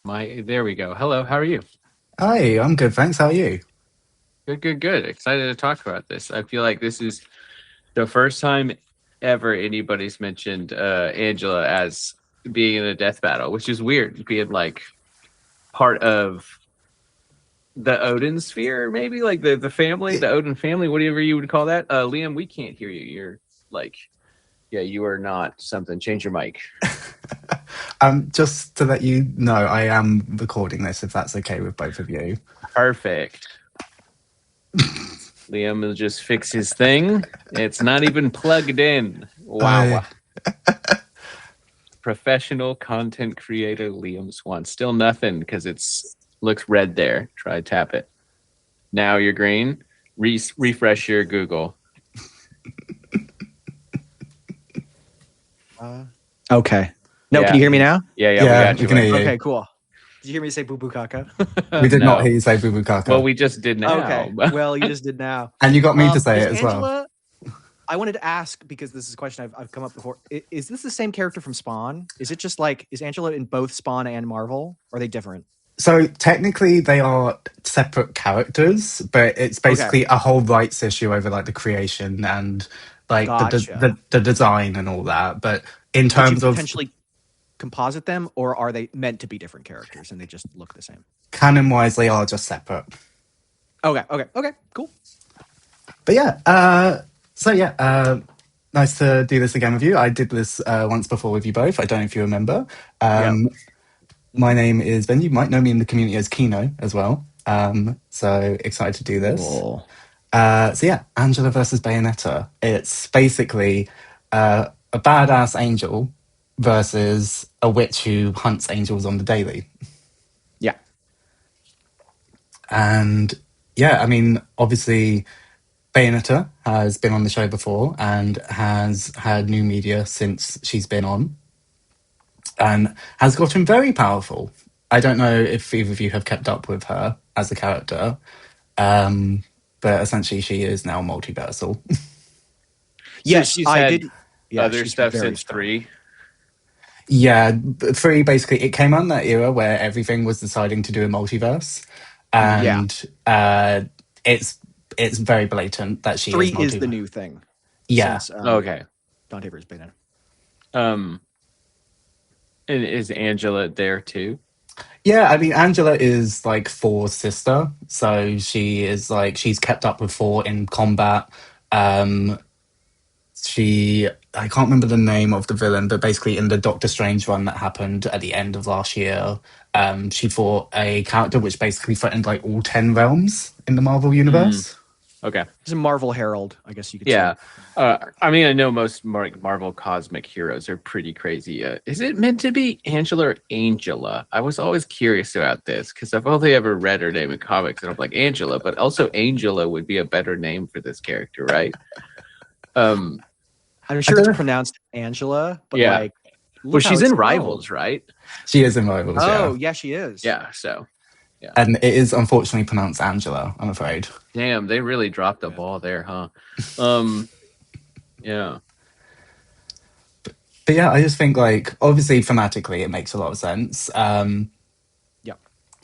There we go. Hello, how are you? Hi, I'm good, thanks. How are you? Good, good, good. Excited to talk about this. I feel like this is the first time ever anybody's mentioned Angela as being in a death battle, which is weird, being like part of the Odin sphere, maybe like the family, the Odin family, whatever you would call that. Liam, we can't hear you. You're like, yeah, you are not something. Change your mic. Just to let you know, I am recording this if that's okay with both of you. Perfect. Liam will just fix his thing. It's not even plugged in. Uh, Wow. Professional content creator Liam Swan. Still nothing because it's looks red there. Try tap it. Now you're green. Refresh your Google. Okay. No, can Yeah, you hear me now? we yeah, got we you, can buddy. hear you. Okay, cool. Did you hear me say boo boo caca? We did not No. hear you say Boo Boo Well, Kaka. we just did now. Okay. Well, you just did now. And you got me to say Is it as well. Angela? I wanted to ask because this is a question I've come up before. Is this the same character from Spawn? Is it just like is Angela in both Spawn and Marvel? Or are they different? So technically they are separate characters, but it's Okay, basically a whole rights issue over like the creation and like gotcha. the design and all that. But in Could you terms of potentially composite them, or are they meant to be different characters and they just look the same? canon wise, they are just separate. Okay, cool. But yeah, nice to do this again with you. I did this once before with you both. I don't know if you remember. Yep. Um, my name is Ben. You might know me in the community as Kino as well. So excited to do this. Cool. Angela versus Bayonetta. It's basically a badass angel versus a witch who hunts angels on the daily. Yeah. And yeah, I mean, obviously, Bayonetta has been on the show before and has had new media since she's been on and has gotten very powerful. I don't know if either of you have kept up with her as a character, um, but essentially she is now multiversal. So Yes, she's I had did. Yeah, other she's stuff very since strong. three. Yeah, three basically, it came out in that era where everything was deciding to do a multiverse, Yeah. and it's it's very blatant that she is Three is the multiverse. new thing Yeah, since Okay. Dante versus Bayonetta. Um, and is Angela there too? yeah. I mean, Angela is like Thor's sister, so she is like she's kept up with Thor in combat. Um, I can't remember the name of the villain, but basically in the Doctor Strange run that happened at the end of last year, she fought a character which basically threatened like all 10 realms in the Marvel Mm, universe. okay. He's a Marvel Herald, I guess you could say. Yeah. I mean, I know most Marvel cosmic heroes are pretty crazy. Is it meant to be Angela or Angela? I was always curious about this because I've only ever read her name in comics, and I'm like Angela, but also Angela would be a better name for this character, right? Um, I'm I sure don't it's know. pronounced Angela, but yeah. like, Well, look how she's it's in spelled. Rivals, right? She is in Rivals, Oh, yeah. yeah, she is. Yeah. So, yeah. And it is unfortunately pronounced Angela, I'm afraid. Damn, they really dropped the ball there, huh? Um, yeah. But yeah, I just think like obviously thematically it makes a lot of sense. Yeah.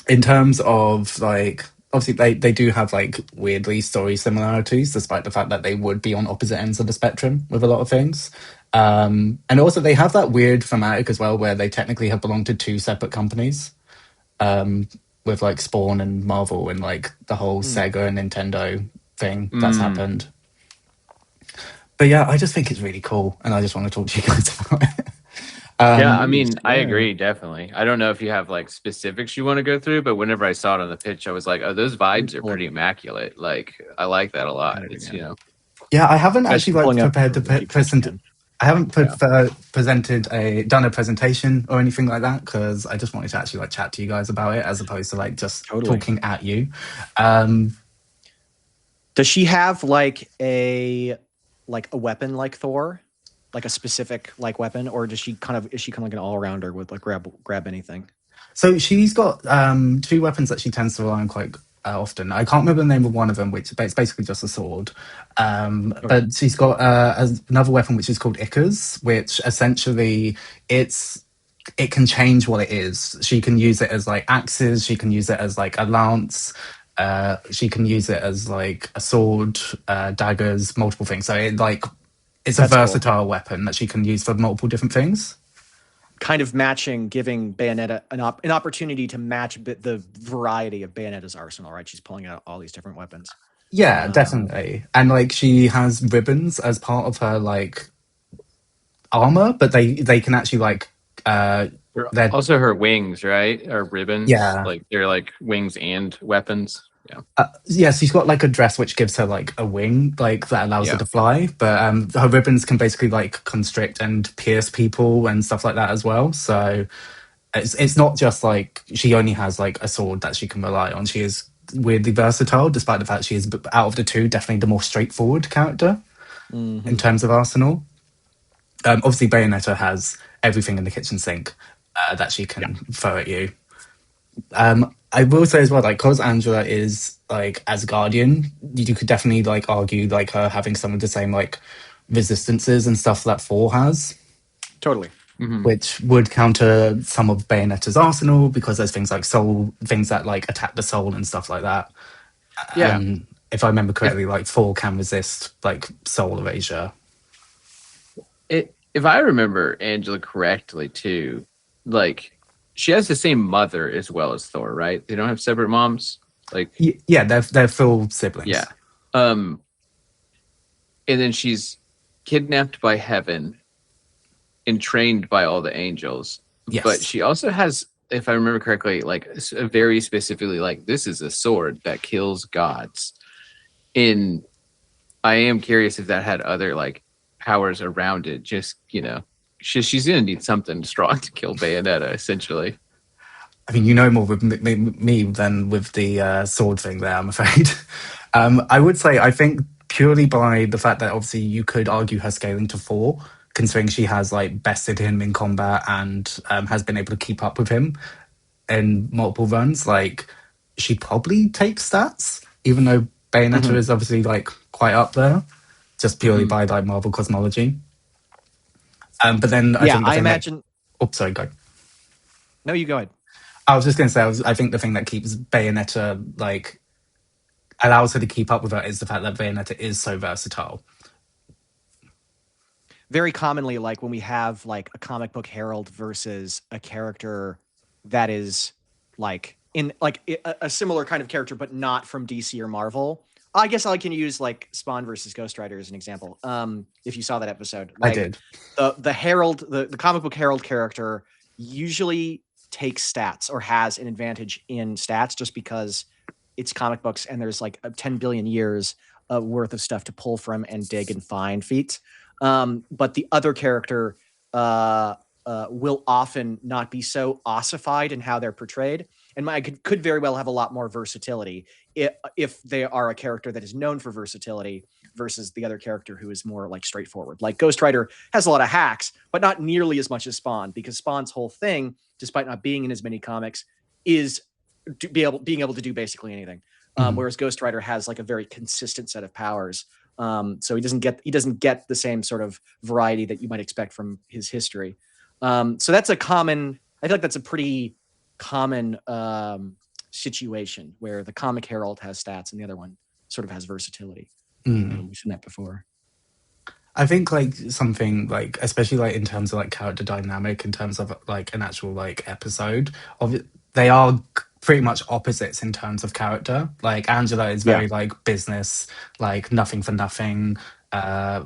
In terms of like obviously they do have like weirdly story similarities despite the fact that they would be on opposite ends of the spectrum with a lot of things, and also they have that weird thematic as well where they technically have belonged to two separate companies, with like Spawn and Marvel and like the whole Mm. Sega and Nintendo thing that's Mm. happened. But yeah, I just think it's really cool and I just want to talk to you guys about it. Yeah, I Please. mean, I Yeah. agree, definitely. I don't know if you have like specifics you want to go through, but whenever I saw it on the pitch, I was like, oh, those I'm vibes are pulling pretty immaculate. Like, I like that a lot. at it It's, again. Yeah, I haven't actually Especially like pulling up prepared to the features present. again. I haven't yeah. presented a done a presentation or anything like that because I just wanted to actually like chat to you guys about it as opposed to like just Totally. talking at you. Um, Does she have like a weapon like Thor? Like a specific like weapon, or does she kind of is she kind of like an all rounder with like grab anything? so she's got two weapons that she tends to rely on quite often. I can't remember the name of one of them, which but it's basically just a sword. Okay. But she's got another weapon which is called Icarus, which essentially it's it can change what it is. She can use it as like axes. She can use it as like a lance. She can use it as like a sword, daggers, multiple things. So it's a That's cool. versatile weapon that she can use for multiple different things. Kind of matching, giving Bayonetta an opportunity to match the variety of Bayonetta's arsenal, right? She's pulling out all these different weapons. Yeah, Um, definitely. And like she has ribbons as part of her like armor, but they can actually like They're they're also her wings, right? Or ribbons. yeah. Like they're like wings and weapons. Yeah. Yeah, she's got like a dress which gives her like a wing, like that allows her Yeah. to fly. But her ribbons can basically like constrict and pierce people and stuff like that as well. So it's not just like she only has like a sword that she can rely on. She is weirdly versatile, despite the fact she is out of the two definitely the more straightforward character in mhm. terms of arsenal. Obviously, Bayonetta has everything in the kitchen sink that she Yeah, can throw at you. I will say as well, like, because Angela is like as Guardian, you could definitely like argue like her having some of the same like resistances and stuff that Four has, totally. Hmm. which would counter some of Bayonetta's arsenal because there's things like soul, things that like attack the soul and stuff like that. Yeah. Yeah. And if I remember If correctly, like Four can resist like soul erasure. if I remember Angela correctly too, like she has the same mother as well as Thor, right? They don't have separate moms. Like, Yeah, they're full yeah. siblings. Um, and then she's kidnapped by heaven and trained by all the angels. But Yes. she also has, if I remember correctly, like very specifically, like this is a sword that kills gods. In I am curious if that had other like powers around it. Just she's gonna need something strong to kill Bayonetta, essentially. I mean, you know more with me than with the sword thing there, I'm afraid. I would say, I think purely by the fact that obviously you could argue her scaling to four, considering she has like bested him in combat and has been able to keep up with him in multiple runs. Like, she probably takes stats, even though Bayonetta Mhm. is obviously like quite up there, just purely Hmm. by like Marvel cosmology. But then I Yeah, think the I thing that, imagine. oops, sorry, go. No, you go ahead. I was just going to say, I think the thing that keeps Bayonetta like allows her to keep up with her is the fact that Bayonetta is so versatile. Very commonly, like when we have like a comic book herald versus a character that is like in like a similar kind of character, but not from DC or Marvel. I guess I can use like Spawn versus Ghost Rider as an example. If you saw that episode, I like did. the Herald, the comic book Herald character usually takes stats or has an advantage in stats just because it's comic books and there's like 10 billion years worth of stuff to pull from and dig and find feats. But the other character will often not be so ossified in how they're portrayed, and could very well have a lot more versatility if they are a character that is known for versatility versus the other character who is more like straightforward. Like Ghost Rider has a lot of hacks, but not nearly as much as Spawn, because Spawn's whole thing, despite not being in as many comics, is being able to do basically anything. Mhm. Whereas Ghost Rider has like a very consistent set of powers. So he doesn't get the same sort of variety that you might expect from his history. So that's a common. I feel like that's a pretty common situation where the comic herald has stats and the other one sort of has versatility. Mm. We've seen that before. I think like something like, especially like in terms of like character dynamic, in terms of like an actual like episode of it, they are pretty much opposites in terms of character. Like Angela is Yeah. very like business, like nothing for nothing, uh,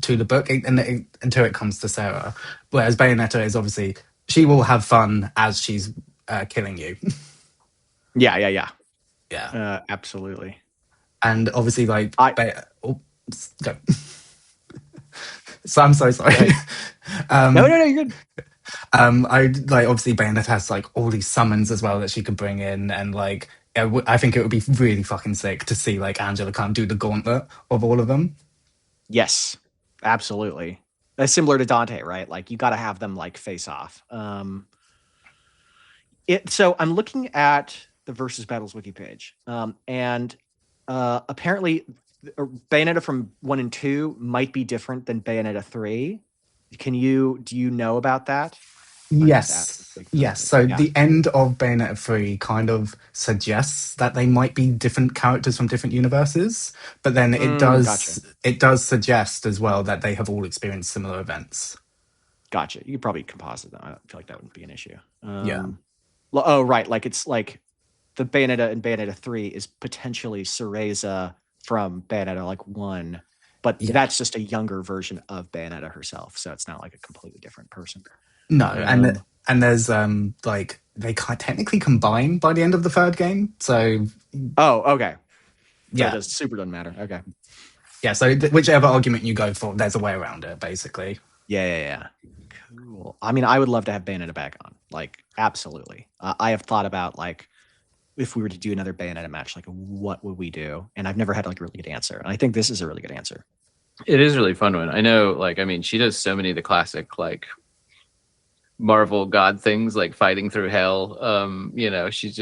to the book, until it comes to Sarah. Whereas Bayonetta is obviously, she will have fun as she's killing you. Yeah. Yeah. Yeah. Yeah. Absolutely. And obviously like I oh, go. So I'm so Go sorry. ahead. No, no, no. You're good. I like, obviously Bayonetta has like all these summons as well that she could bring in, and like I think it would be really fucking sick to see like Angela can't do the gauntlet of all of them. Yes, absolutely. That's similar to Dante, right? Like you got to have them like face off. So I'm looking at the Versus Battles wiki page, and apparently Bayonetta from 1 and 2 might be different than Bayonetta 3. Do you know about that? Or just ask Yes. big Yes. thematic. So Yeah. the end of Bayonetta 3 kind of suggests that they might be different characters from different universes, but then Gotcha. it does suggest as well that they have all experienced similar events. Gotcha. You could probably composite them. I feel like that wouldn't be an issue. Yeah. Oh, right. Like it's like the Bayonetta in Bayonetta 3 is potentially Cereza from Bayonetta like 1, but Yeah. that's just a younger version of Bayonetta herself. So it's not like a completely different person. No, Um, and there's like they can't technically combine by the end of the third game. So okay. So it yeah. doesn't matter. Okay. Yeah, so whichever argument you go for, there's a way around it, basically. Yeah. Cool. I mean, I would love to have Bayonetta back on. Like, absolutely. I have thought about like if we were to do another Bayonetta match, like what would we do? And I've never had like a really good answer. And I think this is a really good answer. It is a really fun one. I know, like, I mean, she does so many of the classic, like, Marvel god things, like fighting through hell. You know, she's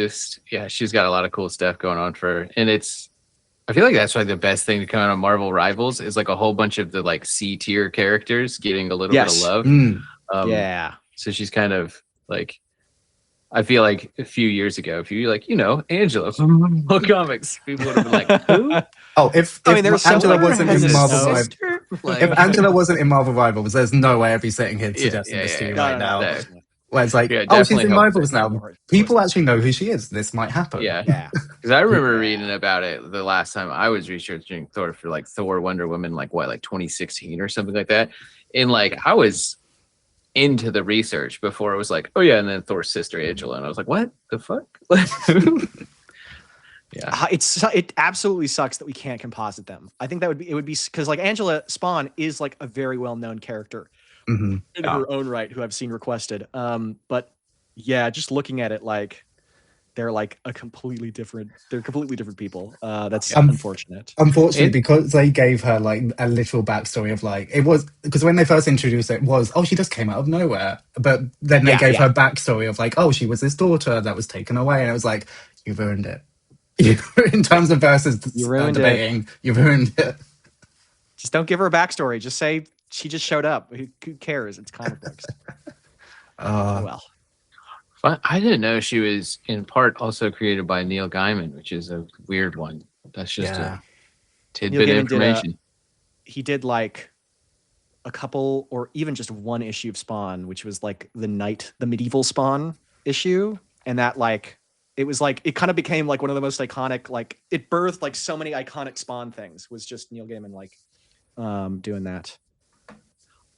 got a lot of cool stuff going on for her. And I feel like that's like the best thing to come out of Marvel Rivals is like a whole bunch of the like C tier characters getting a little bit of love. Yeah. So she's kind of like, I feel like a few years ago, if you like, Angela from Marvel Comics, people would have been like, who? Oh, if Angela wasn't in Marvel Rivals, if Angela wasn't in Marvel Rivals, there's no way I'd be sitting here suggesting this to you right now. No. Where it's like, she's in Rivals now. People actually know who she is. This might happen. Yeah. Because I remember reading about it the last time I was researching Thor for like Thor Wonder Woman, like 2016 or something like that. And like I was into the research before it was like, oh yeah, and then Thor's sister Angela, and I was like, what the fuck? Yeah, it absolutely sucks that we can't composite them. I think it would be because like Angela Spawn is like a very well known character in her own right who I've seen requested. But yeah, just looking at it, like they're like completely different people. That's unfortunate. Unfortunately, because they gave her like a literal backstory of like it was because when they first introduced it was she just came out of nowhere, but then they gave her backstory of like she was this daughter that was taken away, and it was like you ruined it. In terms of versus debating, you ruined it. Just don't give her a backstory. Just say she just showed up. Who cares? It's comic books. Well. I didn't know she was in part also created by Neil Gaiman, which is a weird one. That's just a tidbit of information. He did like a couple or even just one issue of Spawn, which was like the medieval Spawn issue. And that like, it was like, it kind of became like one of the most iconic, like it birthed like so many iconic Spawn things was just Neil Gaiman like doing that.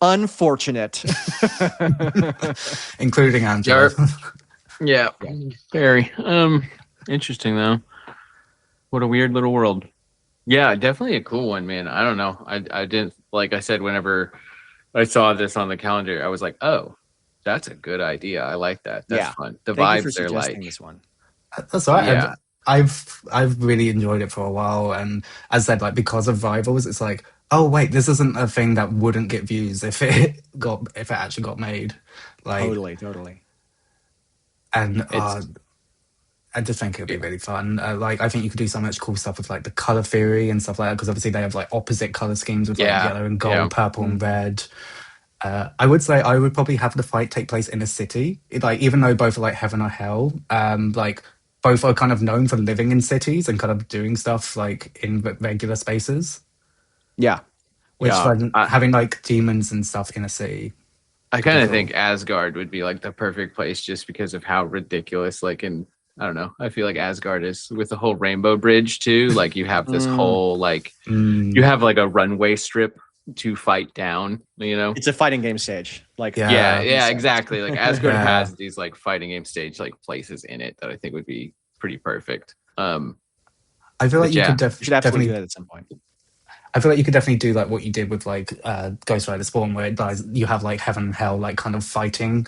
Unfortunate. Including Angela. Yeah. Very interesting though. What a weird little world. Yeah, definitely a cool one, man. I don't know. I didn't, like I said, whenever I saw this on the calendar, I was like, oh, that's a good idea. I like that. That's fun. The vibes are like this one. That's right. Yeah. I've really enjoyed it for a while, and as I said, like because of Rivals, it's like, oh wait, this isn't a thing that wouldn't get views if it actually got made. Like totally. And I just think it'd be really fun. Like I think you could do so much cool stuff with like the color theory and stuff like that, because obviously they have like opposite color schemes with like yellow and gold, purple and red. I would say I would probably have the fight take place in a city. Like even though both are like heaven or hell, like both are kind of known for living in cities and kind of doing stuff like in regular spaces. Yeah. Which having like demons and stuff in a city. I kind of think Asgard would be like the perfect place just because of how ridiculous, like I don't know. I feel like Asgard is with the whole Rainbow Bridge too. Like you have this whole you have like a runway strip to fight down, It's a fighting game stage. Like yeah, exactly. Like Asgard has these like fighting game stage like places in it that I think would be pretty perfect. I feel like you could definitely do that at some point. I feel like you could definitely do like what you did with like Ghost Rider Spawn, where you have like heaven and hell like kind of fighting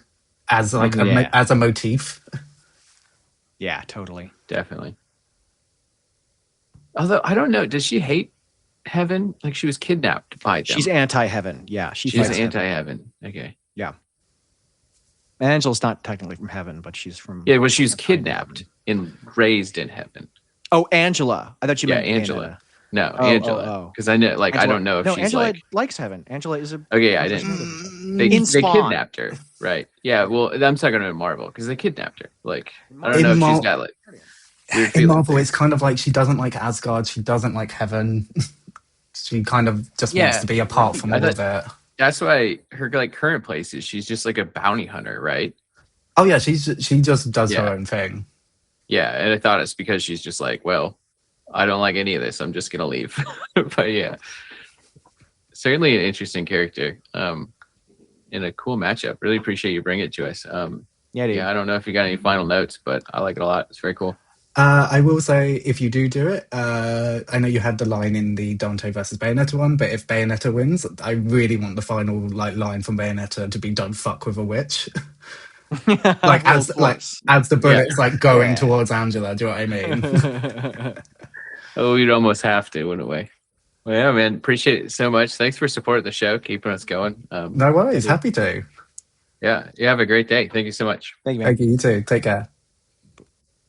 as like as a motif. Yeah, totally, definitely. Although I don't know, does she hate heaven? Like she was kidnapped by them. She's anti-heaven. Yeah, she's anti-heaven. Okay. Yeah. Angela's not technically from heaven, but she's from. Yeah, well, she's kidnapped and raised in heaven. Oh, Angela. I thought you meant Angela. Bayonetta. No, Angela. Because I know, like, Angela, I don't know if she's Angela like likes heaven. Angela is a. Okay, I didn't. In they Spawn. kidnapped her, right? Yeah. Well, I'm talking about Marvel because they kidnapped her. Like, I don't In know if she's Mar- got like weird in feelings. Marvel, it's kind of like she doesn't like Asgard, she doesn't like heaven. She kind of just wants to Yeah, be apart from I all thought of it. that's why her like current place is she's just like a bounty hunter, right? Oh yeah, she just does her Yeah, own thing. yeah. And I thought it's because she's just like, well, I don't like any of this. I'm just gonna leave. But yeah, certainly an interesting character. And a cool matchup. Really appreciate you bringing it to us. Yeah, dude. Yeah, I don't know if you got any final notes, but I like it a lot. It's very cool. I will say, if you do it, I know you had the line in the Dante versus Bayonetta one, but if Bayonetta wins, I really want the final like line from Bayonetta to be "Don't fuck with a witch." like Well, of as like course. as the Yeah. bullets like going Yeah. towards Angela. Do you know what I mean? Oh, we'd almost have to, wouldn't we? Well, yeah, man. Appreciate it so much. Thanks for supporting the show, keeping us going. No worries. Happy to. Yeah, you have a great day. Thank you so much. Thank you, man. Thank you. You too. Take care.